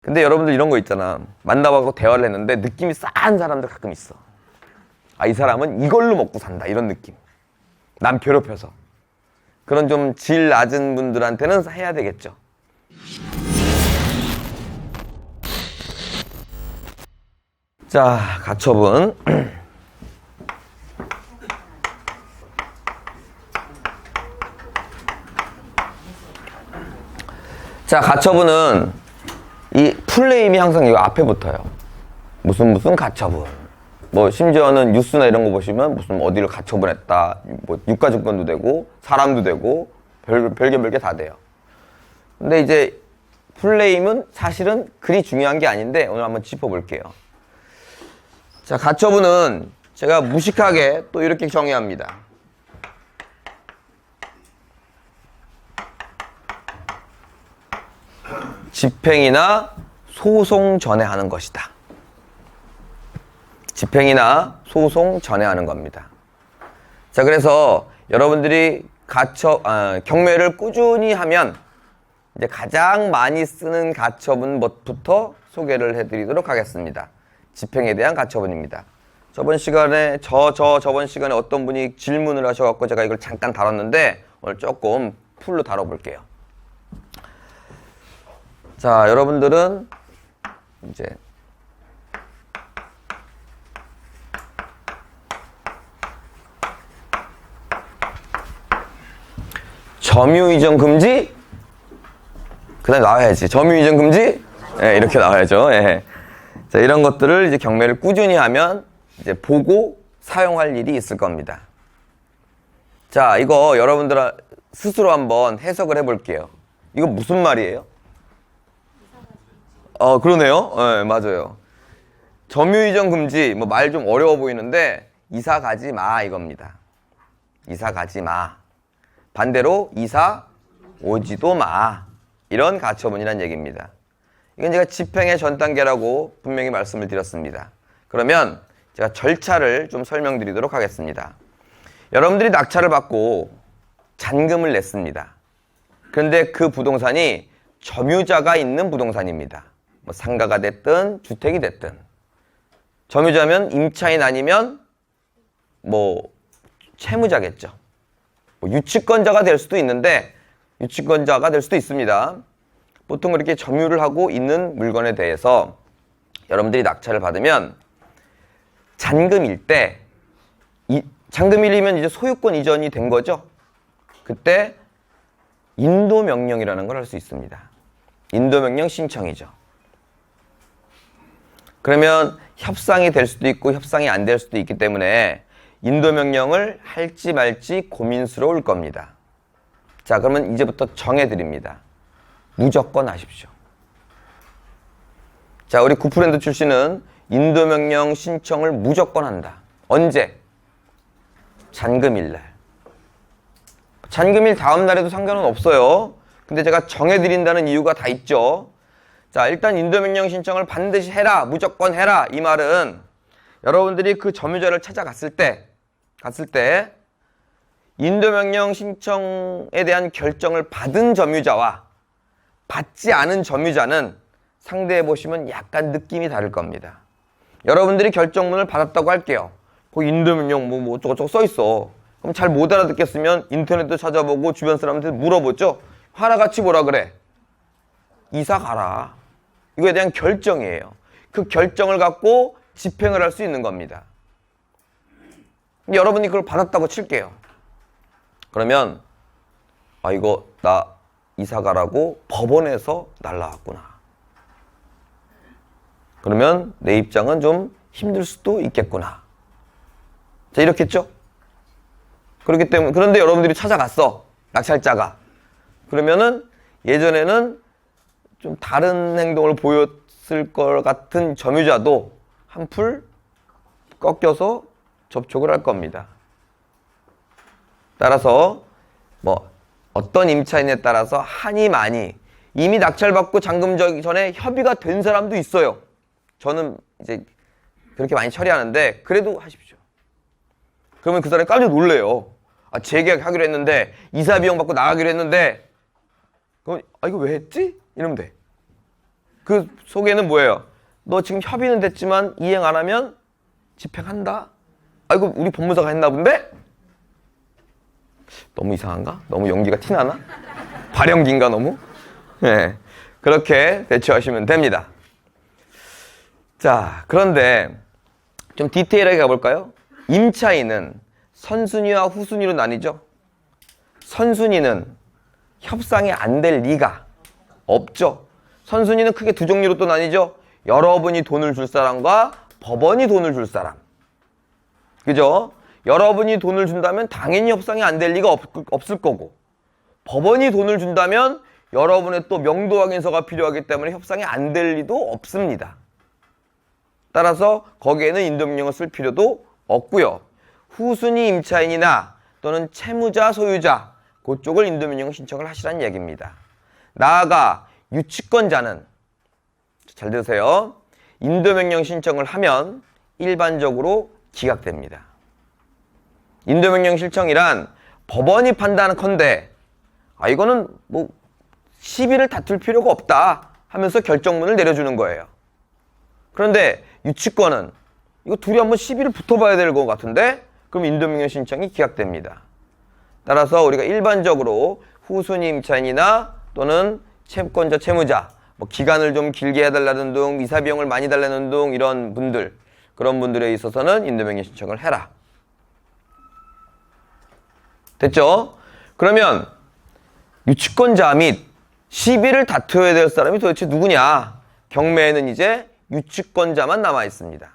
근데 여러분들 이런 거 있잖아. 만나봐서 대화를 했는데 느낌이 싸한 사람들 가끔 있어. 아, 이 사람은 이걸로 먹고 산다. 이런 느낌. 남 괴롭혀서. 그런 좀 질 낮은 분들한테는 해야 되겠죠. 자, 가처분. 자, 가처분은 이 풀네임이 항상 이 앞에 붙어요. 무슨 가처분. 뭐 심지어는 뉴스나 이런 거 보시면 무슨 어디를 가처분했다. 뭐 유가증권도 되고 사람도 되고 별게 다 돼요. 근데 이제 풀네임은 사실은 그리 중요한 게 아닌데 오늘 한번 짚어볼게요. 자, 가처분은 제가 무식하게 또 이렇게 정의합니다. 집행이나 소송 전에 하는 것이다. 집행이나 소송 전에 하는 겁니다. 자, 그래서 여러분들이 경매를 꾸준히 하면 이제 가장 많이 쓰는 가처분부터 소개를 해드리도록 하겠습니다. 집행에 대한 가처분입니다. 저번 시간에 어떤 분이 질문을 하셔갖고 제가 이걸 잠깐 다뤘는데 오늘 조금 풀로 다뤄볼게요. 자, 여러분들은 이제 점유이전 금지, 그 다음에 나와야지. 점유이전 금지, 예, 이렇게 나와야죠. 예. 자, 이런 것들을 이제 경매를 꾸준히 하면 이제 보고 사용할 일이 있을 겁니다. 자, 이거 여러분들 스스로 한번 해석을 해볼게요. 이거 무슨 말이에요? 그러네요. 네, 맞아요. 점유이전 금지, 뭐 말 좀 어려워 보이는데 이사 가지 마 이겁니다. 이사 가지 마. 반대로 이사 오지도 마. 이런 가처분이란 얘기입니다. 이건 제가 집행의 전 단계라고 분명히 말씀을 드렸습니다. 그러면 제가 절차를 좀 설명드리도록 하겠습니다. 여러분들이 낙찰을 받고 잔금을 냈습니다. 그런데 그 부동산이 점유자가 있는 부동산입니다. 뭐 상가가 됐든 주택이 됐든. 점유자면 임차인 아니면 뭐 채무자겠죠. 뭐 유치권자가 될 수도 있는데 유치권자가 될 수도 있습니다. 보통 그렇게 점유를 하고 있는 물건에 대해서 여러분들이 낙찰을 받으면 잔금일 때 잔금일이면 이제 소유권 이전이 된 거죠. 그때 인도명령이라는 걸 할 수 있습니다. 인도명령 신청이죠. 그러면 협상이 될 수도 있고 협상이 안 될 수도 있기 때문에 인도명령을 할지 말지 고민스러울 겁니다. 자, 그러면 이제부터 정해드립니다. 무조건 하십시오. 자, 우리 구프랜드 출신은 인도명령 신청을 무조건 한다. 언제? 잔금일날. 잔금일 다음 날에도 상관은 없어요. 근데 제가 정해드린다는 이유가 다 있죠. 자, 일단 인도명령 신청을 반드시 해라, 무조건 해라. 이 말은 여러분들이 그 점유자를 찾아갔을 때 인도명령 신청에 대한 결정을 받은 점유자와 받지 않은 점유자는 상대해 보시면 약간 느낌이 다를 겁니다. 여러분들이 결정문을 받았다고 할게요. 그 인도명령 뭐 어쩌고저쩌고 써 있어. 그럼 잘 못 알아듣겠으면 인터넷도 찾아보고 주변 사람한테 물어보죠. 하나같이 뭐라 그래? 이사 가라. 이거에 대한 결정이에요. 그 결정을 갖고 집행을 할 수 있는 겁니다. 여러분이 그걸 받았다고 칠게요. 그러면 이거 나 이사 가라고 법원에서 날라왔구나. 그러면 내 입장은 좀 힘들 수도 있겠구나. 자, 이렇겠죠? 그렇기 때문에 그런데 여러분들이 찾아갔어. 낙찰자가. 그러면은 예전에는 좀 다른 행동을 보였을 것 같은 점유자도 한풀 꺾여서 접촉을 할 겁니다. 따라서 뭐 어떤 임차인에 따라서 한이 많이 이미 낙찰받고 잔금 전에 협의가 된 사람도 있어요. 저는 이제 그렇게 많이 처리하는데 그래도 하십시오. 그러면 그 사람이 깜짝 놀래요. 재계약하기로 했는데 이사 비용 받고 나가기로 했는데 그럼 이거 왜 했지? 이러면 돼. 그 속에는 뭐예요? 너 지금 협의는 됐지만 이행 안 하면 집행한다. 아이고 우리 법무사가 했나 본데? 너무 이상한가? 너무 연기가 티나나? 발연기인가 너무? 네, 그렇게 대처하시면 됩니다. 자, 그런데 좀 디테일하게 가볼까요? 임차인은 선순위와 후순위로 나뉘죠. 선순위는 협상이 안 될 리가 없죠. 선순위는 크게 두 종류로 또 나뉘죠. 여러분이 돈을 줄 사람과 법원이 돈을 줄 사람. 그죠? 여러분이 돈을 준다면 당연히 협상이 안 될 리가 없을 거고, 법원이 돈을 준다면 여러분의 또 명도 확인서가 필요하기 때문에 협상이 안 될 리도 없습니다. 따라서 거기에는 인도명령을 쓸 필요도 없고요. 후순위 임차인이나 또는 채무자, 소유자 그쪽을 인도명령 신청을 하시라는 얘기입니다. 나아가 유치권자는 잘 들으세요. 인도명령 신청을 하면 일반적으로 기각됩니다. 인도명령 신청이란 법원이 판단컨대 이거는 뭐 시비를 다툴 필요가 없다 하면서 결정문을 내려주는 거예요. 그런데 유치권은 이거 둘이 한번 시비를 붙어봐야 될 것 같은데 그럼 인도명령 신청이 기각됩니다. 따라서 우리가 일반적으로 후순위 임차인이나 또는 채권자, 채무자 뭐 기간을 좀 길게 해달라는 등 이사 비용을 많이 달라는 등 이런 분들, 그런 분들에 있어서는 인도명령 신청을 해라. 됐죠? 그러면 유치권자 및 시비를 다투어야 될 사람이 도대체 누구냐? 경매에는 이제 유치권자만 남아 있습니다.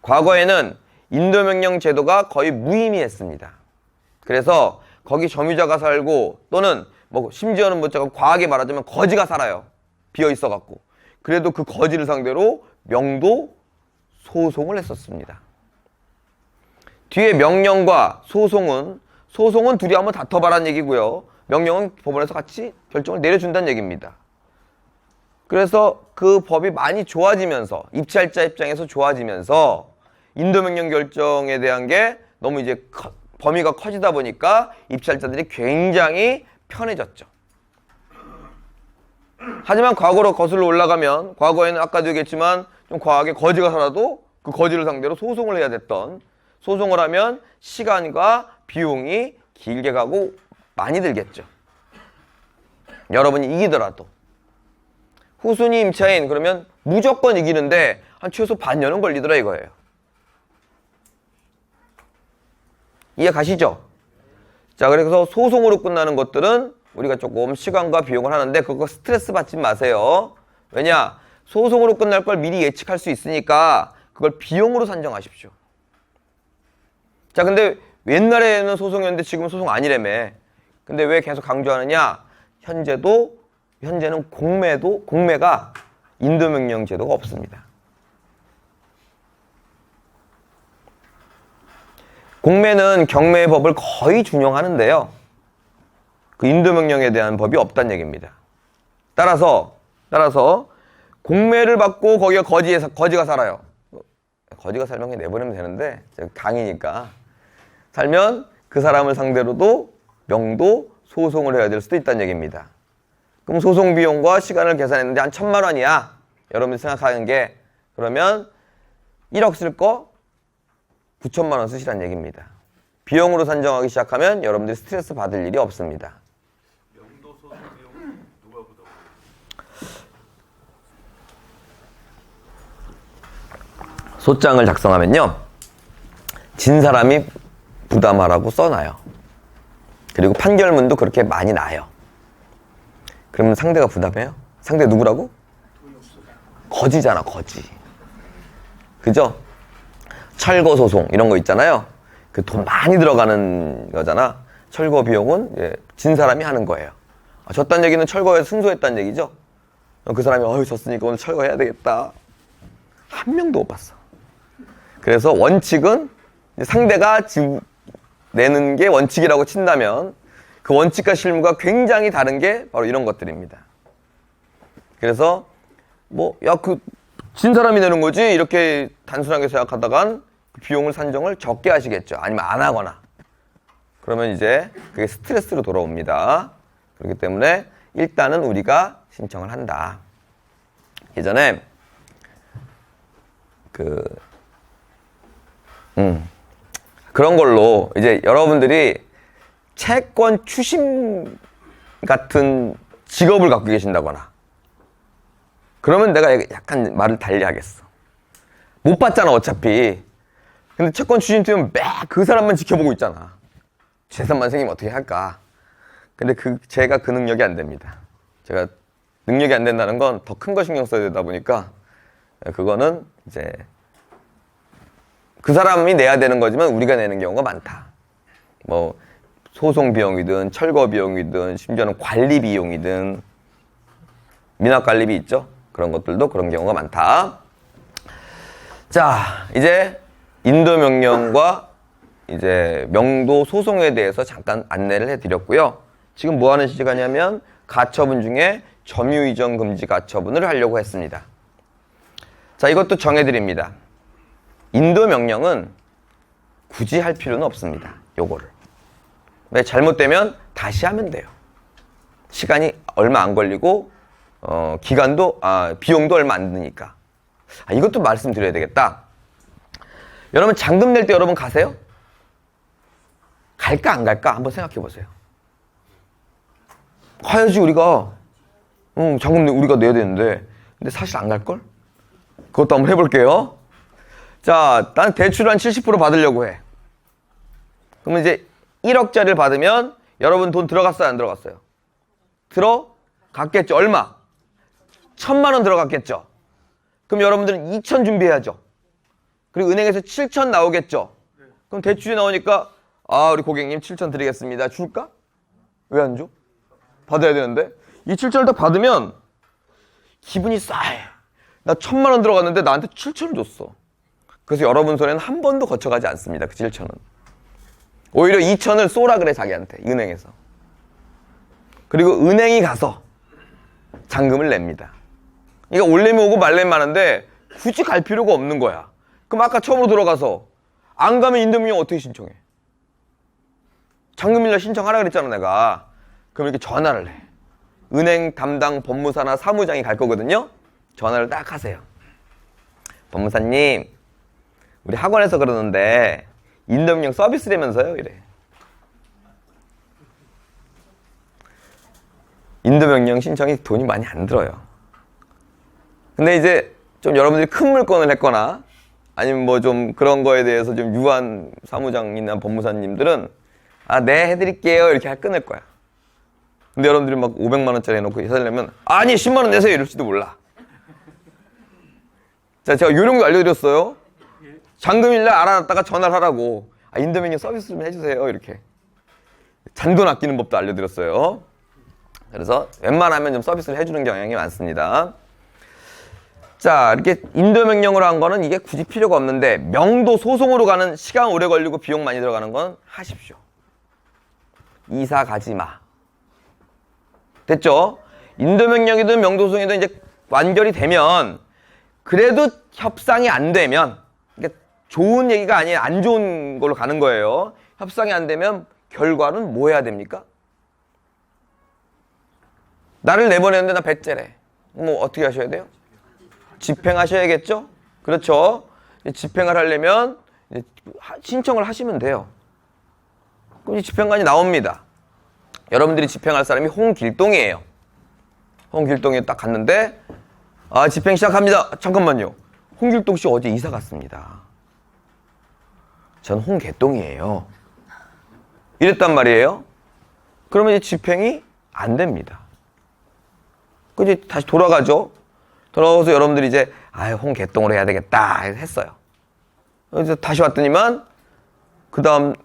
과거에는 인도명령 제도가 거의 무의미했습니다. 그래서 거기 점유자가 살고 또는 뭐 심지어는 뭐 제가 과하게 말하자면 거지가 살아요. 비어 있어갖고. 그래도 그 거지를 상대로 명도 소송을 했었습니다. 뒤에 명령과 소송은 둘이 한번 다퉈봐라는 얘기고요. 명령은 법원에서 같이 결정을 내려준다는 얘기입니다. 그래서 그 법이 많이 좋아지면서 입찰자 입장에서 좋아지면서 인도명령 결정에 대한 게 너무 이제 범위가 커지다 보니까 입찰자들이 굉장히 편해졌죠. 하지만 과거로 거슬러 올라가면 과거에는 아까도 얘기했지만 좀 과하게 거지가 살아도 그 거지를 상대로 소송을 해야 됐던, 소송을 하면 시간과 비용이 길게 가고 많이 들겠죠. 여러분이 이기더라도. 후순위 임차인 그러면 무조건 이기는데 한 최소 반년은 걸리더라 이거예요. 이해 가시죠? 자, 그래서 소송으로 끝나는 것들은 우리가 조금 시간과 비용을 하는데 그거 스트레스 받지 마세요. 왜냐? 소송으로 끝날 걸 미리 예측할 수 있으니까 그걸 비용으로 산정하십시오. 자, 근데 옛날에는 소송이었는데 지금은 소송 아니라며. 근데 왜 계속 강조하느냐? 현재는 공매가 인도명령 제도가 없습니다. 공매는 경매의 법을 거의 준용하는데요. 그 인도명령에 대한 법이 없다는 얘기입니다. 따라서 공매를 받고 거기가 거지가 살아요. 거지가 살면 그냥 내보내면 되는데 강이니까 살면 그 사람을 상대로도 명도 소송을 해야 될 수도 있다는 얘기입니다. 그럼 소송 비용과 시간을 계산했는데 한 1,000만 원이야. 여러분이 생각하는 게 그러면 1억 쓸 거 9천만 원 쓰시라는 얘기입니다. 비용으로 산정하기 시작하면 여러분들이 스트레스 받을 일이 없습니다. 명도 소송 비용은 누가 부담해요? 소장을 작성하면요. 진 사람이 부담하라고 써놔요. 그리고 판결문도 그렇게 많이 나요. 그러면 상대가 부담해요? 상대 누구라고? 거지잖아, 거지. 그죠? 철거 소송 이런 거 있잖아요. 그 돈 많이 들어가는 거잖아. 철거 비용은 진 사람이 하는 거예요. 졌다는 얘기는 철거에 승소했다는 얘기죠. 그 사람이 졌으니까 오늘 철거해야 되겠다. 한 명도 못 봤어. 그래서 원칙은 상대가 내는 게 원칙이라고 친다면 그 원칙과 실무가 굉장히 다른 게 바로 이런 것들입니다. 그래서 진 사람이 내는 거지 이렇게 단순하게 생각하다간 비용을 산정을 적게 하시겠죠. 아니면 안 하거나. 그러면 이제 그게 스트레스로 돌아옵니다. 그렇기 때문에 일단은 우리가 신청을 한다. 예전에 그런 걸로 이제 여러분들이 채권 추심 같은 직업을 갖고 계신다거나 그러면 내가 약간 말을 달리 하겠어. 못 받잖아 어차피. 근데 채권 추심팀은 매 그 사람만 지켜보고 있잖아. 재산만 생기면 어떻게 할까. 근데 제가 그 능력이 안 됩니다. 제가 능력이 안 된다는 건 더 큰 거 신경 써야 되다 보니까 그거는 이제 그 사람이 내야 되는 거지만 우리가 내는 경우가 많다. 뭐 소송 비용이든 철거 비용이든 심지어는 관리 비용이든 민학 관리비 있죠? 그런 것들도 그런 경우가 많다. 자, 이제 인도 명령과 이제 명도 소송에 대해서 잠깐 안내를 해드렸고요. 지금 뭐 하는 시간이냐면 가처분 중에 점유이전 금지 가처분을 하려고 했습니다. 자, 이것도 정해드립니다. 인도 명령은 굳이 할 필요는 없습니다. 요거를. 왜 잘못되면 다시 하면 돼요. 시간이 얼마 안 걸리고 비용도 얼마 안 드니까. 이것도 말씀드려야 되겠다. 여러분 잔금 낼 때 여러분 가세요? 갈까 안 갈까 한번 생각해 보세요. 가야지 우리가. 잔금 우리가 내야 되는데. 근데 사실 안 갈걸? 그것도 한번 해볼게요. 자, 난 대출 한 70% 받으려고 해. 그러면 이제 1억짜리를 받으면 여러분 돈 들어갔어요, 안 들어갔어요? 들어갔겠죠. 얼마? 1,000만 원 들어갔겠죠. 그럼 여러분들은 2,000 준비해야죠. 그리고 은행에서 7,000 나오겠죠. 그럼 대출이 나오니까 우리 고객님 7,000 드리겠습니다. 줄까? 왜 안 줘? 받아야 되는데. 이 7,000을 딱 받으면 기분이 싸해. 나 1,000만 원 들어갔는데 나한테 7,000을 줬어. 그래서 여러분 손에는 한 번도 거쳐가지 않습니다. 그 7,000은. 오히려 2,000을 쏘라 그래 자기한테. 은행에서. 그리고 은행이 가서 잔금을 냅니다. 그러니까 올래면 오고 말래면 마는데 굳이 갈 필요가 없는 거야. 그럼 아까 처음으로 들어가서 안 가면 인도명령 어떻게 신청해? 잔금일날 신청하라 그랬잖아 내가. 그럼 이렇게 전화를 해. 은행 담당 법무사나 사무장이 갈 거거든요. 전화를 딱 하세요. 법무사님, 우리 학원에서 그러는데 인도명령 서비스라면서요? 이래. 인도명령 신청이 돈이 많이 안 들어요. 근데 이제 좀 여러분들이 큰 물건을 했거나 아니면 뭐 좀 그런 거에 대해서 좀 유한 사무장이나 법무사님들은 네 해드릴게요 이렇게 끊을 거야. 근데 여러분들이 막 500만 원짜리 해놓고 해달라면 아니 10만 원 내세요 이럴지도 몰라. 자, 제가 요령도 알려드렸어요. 잔금일날 알아놨다가 전화를 하라고. 인도명령 서비스 좀 해주세요 이렇게. 잔돈 아끼는 법도 알려드렸어요. 그래서 웬만하면 좀 서비스를 해주는 경향이 많습니다. 자, 이렇게 인도명령으로 한 거는 이게 굳이 필요가 없는데 명도 소송으로 가는 시간 오래 걸리고 비용 많이 들어가는 건 하십시오. 이사 가지 마. 됐죠? 인도명령이든 명도소송이든 이제 완결이 되면 그래도 협상이 안 되면 이게 좋은 얘기가 아니에요. 안 좋은 걸로 가는 거예요. 협상이 안 되면 결과는 뭐 해야 됩니까? 나를 내보내는데 나 배째래. 뭐 어떻게 하셔야 돼요? 집행하셔야겠죠? 그렇죠? 집행을 하려면 신청을 하시면 돼요. 그럼 집행관이 나옵니다. 여러분들이 집행할 사람이 홍길동이에요. 홍길동에 딱 갔는데 집행 시작합니다. 잠깐만요. 홍길동 씨 어제 이사 갔습니다. 전 홍개똥이에요. 이랬단 말이에요. 그러면 이제 집행이 안 됩니다. 이제 다시 돌아가죠. 돌아가서 여러분들이 이제 홍개똥으로 해야 되겠다 했어요. 그래서 다시 왔더니만 그 다음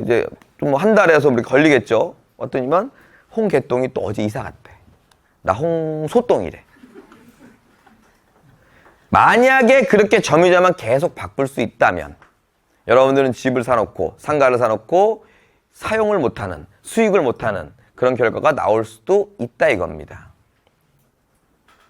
이제 좀 한 달에서 우리 걸리겠죠. 왔더니만 홍개똥이 또 어제 이사 갔대. 나 홍소똥이래. 만약에 그렇게 점유자만 계속 바꿀 수 있다면 여러분들은 집을 사놓고 상가를 사놓고 사용을 못하는 수익을 못하는 그런 결과가 나올 수도 있다 이겁니다.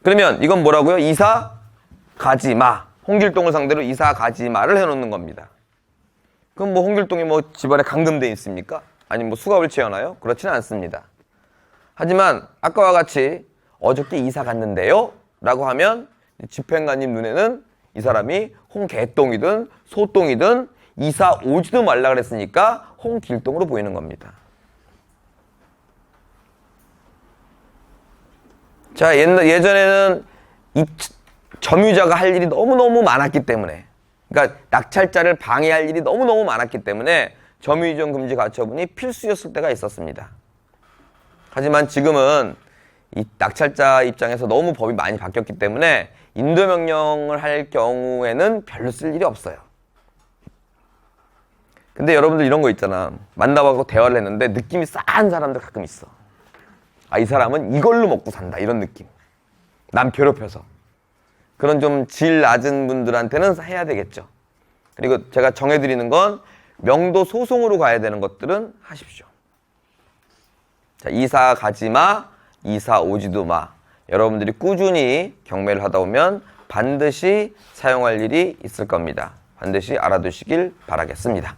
그러면 이건 뭐라고요? 이사 가지 마. 홍길동을 상대로 이사 가지 마를 해놓는 겁니다. 그럼 뭐 홍길동이 뭐 집안에 감금돼 있습니까? 아니면 뭐 수갑을 채워놔요? 그렇지는 않습니다. 하지만 아까와 같이 어저께 이사 갔는데요? 라고 하면 집행관님 눈에는 이 사람이 홍개똥이든 소똥이든 이사 오지도 말라 그랬으니까 홍길동으로 보이는 겁니다. 자, 예전에는 이 점유자가 할 일이 너무너무 많았기 때문에, 그러니까 낙찰자를 방해할 일이 너무너무 많았기 때문에 점유이전 금지 가처분이 필수였을 때가 있었습니다. 하지만 지금은 이 낙찰자 입장에서 너무 법이 많이 바뀌었기 때문에 인도명령을 할 경우에는 별로 쓸 일이 없어요. 근데 여러분들 이런 거 있잖아. 만나봐서 대화를 했는데 느낌이 싸한 사람들 가끔 있어. 아, 이 사람은 이걸로 먹고 산다, 이런 느낌. 남 괴롭혀서. 그런 좀 질 낮은 분들한테는 해야 되겠죠. 그리고 제가 정해드리는 건 명도 소송으로 가야 되는 것들은 하십시오. 자, 이사 가지 마, 이사 오지도 마. 여러분들이 꾸준히 경매를 하다 보면 반드시 사용할 일이 있을 겁니다. 반드시 알아두시길 바라겠습니다.